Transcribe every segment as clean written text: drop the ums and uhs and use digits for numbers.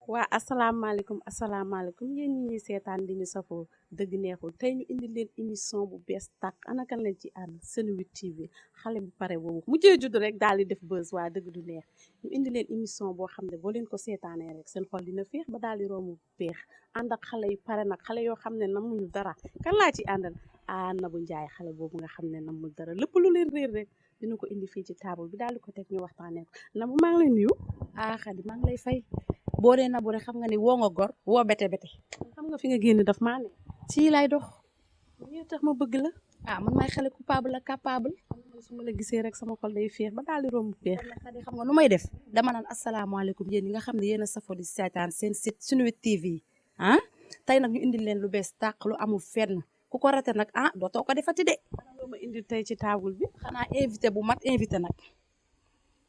waa asalaamaaleykum yéen ñi ñuy seetaan di ñu safoo dëgg neexul tey ñu indi leen émission bu bees tàq ana kan lañ ci ànd Senwood TV xale bu pare boobu mujjee judd rek daal di def buzz waa dëgg du neex ñu indi leen émission boo xam ne boo leen ko seetaanee rek seen xol dina féex ba daal di romb féex ànd ak xale yu pare nag xale yoo xam ne namuñu dara kan laa ci àndal Nabou Ndiaye xale boobu nga xam ne namul dara lépp lu leen réer rek dina ko indi fii ci table bi daal di ko teg ñu waxtaanee ko Nabou maa ngi lay nuyu. Xadi maa ngi lay fay boo dee Nabou rek xam nga ni woo nga gor woo bete bete. xam nga fi nga génn daf maa ne. ci lay dox. lii tax ma bëgg la. man may xale coupable la capable. su ma la gisee rek sama xol day féex ba daal di romb féex. Xadi xam nga nu may def dama naan asalaamaaleykum yéen ñi nga xam ne yéen a safoo di seetaan seen site Senwood TV tey nag ñu indil leen lu bees tàq lu amul fenn ku ko rate nag dootoo ko defati de. loo ma indil tey ci table bi. xanaa invité bu mat invité nag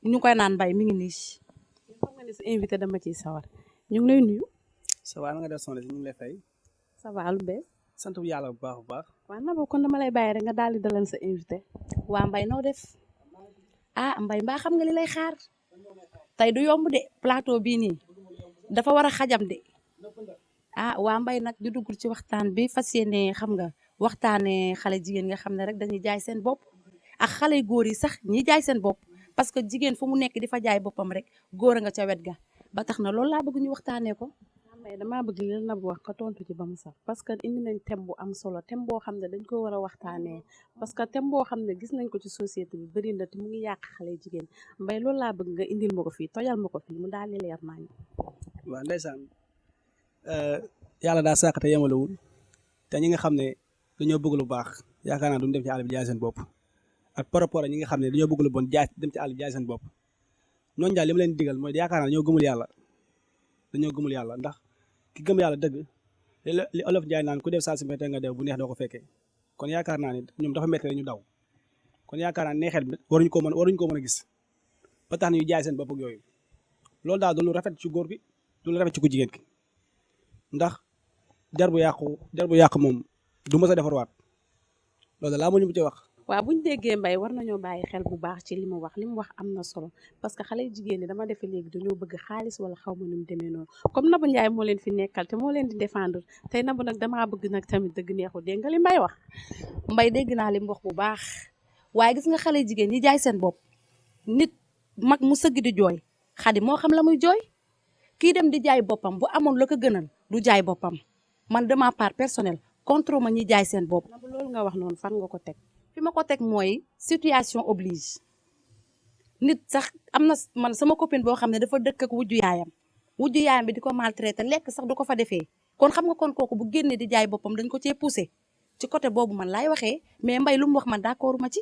ñu koy naan mbay mi ngi nii. xam nga ne sa invité dama ciy sawar ñu ngi lay nuyu. ça va na nga def soxna si ñu ngi lay fay. ça va lu bees. sant bu yàlla bu baax bu baax. waaw Nabou kon dama lay bàyyi rek nga daal di dalal sa invité. waa mbay noo def mbay mbaa xam nga li lay xaar tey du yomb de plateau bii nii dafa war a xajam de waa mbay nag di dugg ci waxtaan bi fas yéene xam nga waxtaanee xale jigéen nga xam ne rek dañuy jaay seen bopp ak xale góor yi sax ñi jaay seen bopp parce que jigéen fu mu nekk di fa jaay boppam rek góor a nga ca wet ga ba tax na loolu laa bëgg ñu waxtaanee ko. mais damaa bëgg li la Nabou wax ka tontu ci ba mu sax parce que indi nañ thème bu am solo thème boo xam ne dañ ko war a waxtaanee parce que thème boo xam ne gis nañ ko ci société bi bëri na te mu ngi yàq xale jigéen mbay loolu laa bëgg nga indil ma ko fii tojal ma ko fii mu daal di leer nañ. waaw ndeysaan yàlla daa sàkk te yemalewul te ñi nga xam ne dañoo bëgg lu baax yaakaar naa duñ dem ci àll bi jaay seen bopp ak par rapport ak ñi nga xam ne dañoo bëgg lu bon jaay dem ci àll bi jaay seen bopp ñooñu daal li ma leen digal mooy yaakaar naa dañoo gëmul yàlla ndax ki gëm yàlla dëgg li olof jaay naan ku def saa si mbete nga dew bu neex doo ko fekkee kon yaakaar naa ne ñoom dafa métti ñu daw kon yaakaar naa neexet bi waruñu ko mën a gis ba tax na ñu jaay seen bopp ak yooyu loolu daal du lu rafet ci góor gi du lu rafet ci ku jigéen ki ndax der bu yàqu moom du mës a defarwaat loolu laa ñu mu ci wax. waaw bu ñu déggee mbay war nañoo bàyyi xel bu baax ci li mu wax am na solo parce que xale jigéen ñi dama defe léegi dañoo bëgg xaalis wala xaw ma nu mu demee noonu comme Nabou Ndiaye moo leen fi nekkal te moo leen di défendre tey Nabou nag damaa bëgg nag tamit dëgg neexul dégg nga li mbay wax. mbay dégg naa li mu wax bu baax waaye gis nga xale jigéen ñi jaay seen bopp nit mag mu sëgg di jooy Xadi moo xam la muy jooy kii dem di jaay boppam bu amoon la ko gënal du jaay boppam man de ma part personnelle contre ma ñi jaay seen bopp. Nabou loolu nga wax noonu fan nga ko teg. fi ma ko teg mooy situation oblige nit sax am na man sama copine boo xam ne dafa dëkk ak wujju yaayam bi di ko maltraité lekk sax du ko fa defee kon xam nga kon kooku bu génnee di jaay boppam dañ ko cee poussé ci côté boobu man laay waxee mais mbay lu mu wax man d'accord ma ci.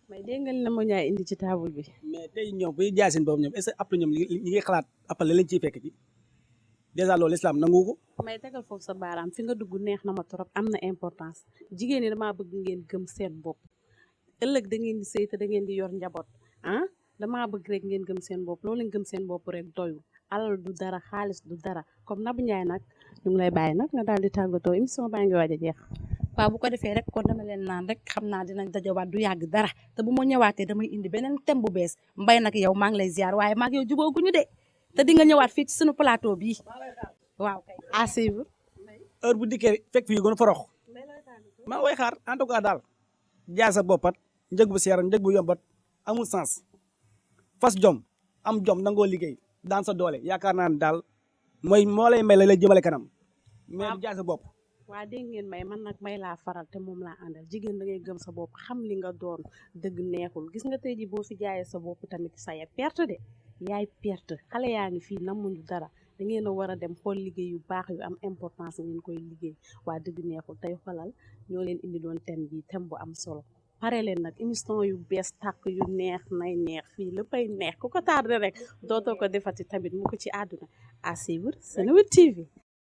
mais dégg nga li Nabou Ndiaye indi ci table bi. mais tey ñoom bu jaay seen bopp ñoom est-ce que après ñoom ñi ngi xalaat après la leen ciy fekk ci dèjà loolu islam nangu ko. may tegal foofu sa baaraam fi nga dugg neex na ma trop am na importance jigéen ñi damaa bëgg ngeen gëm seen bopp ëllëg da ngeen di sëy te da ngeen di yor njaboot damaa bëgg rek ngeen gëm seen bopp loolu ngeen gëm seen bopp rek doyul alal du dara xaalis du dara comme Nabou Ndiaye nag ñu ngi lay bàyyi nag nga daal di tàggatoo émission baa ngi waaj a jeex. waaw bu ko defee rek kon dama leen naan rek xam naa dinañ dajawaat du yàgg dara te bu ma ñëwaatee damay indi beneen thème bu bees mbay nag yow maa ngi lay ziar waaye maa ngi yow jubóoguñu de te di nga ñëwaat fii ci suñu plateau bii waaw kay à suivre. heure bu dikkee fekk fii gën a forox maa ngi koy xaar en tout cas daal jaay sa boppat njëg bu seer njëg bu yombat amul sens fas jom am jom nangoo liggéey daan sa doole yaakaar naa ne daal mooy moo lay may la lay jëmale kanam mais jaay sa bopp. waa dégg ngeen may man nag may laa faral te moom laa àndal jigéen da ngay gëm sa bopp xam li nga doon dëgg neexul gis nga tey ji boo fi jaayee sa bopp tamit sa ya perte de yaay perte xale yaa ngi fii namuñu dara da ngeen a war a dem xool liggéey yu baax yu am importance ngeen koy liggéey waa dëgg neexul tey xolal ñoo leen indi doon thème bi thème bu am solo pare leen nag émission yu bees tàkk yu neex nay neex fii léppay neex ku ko tardé rek dootoo ko defati tamit mu ko ci àdduna à suivre Senwood TV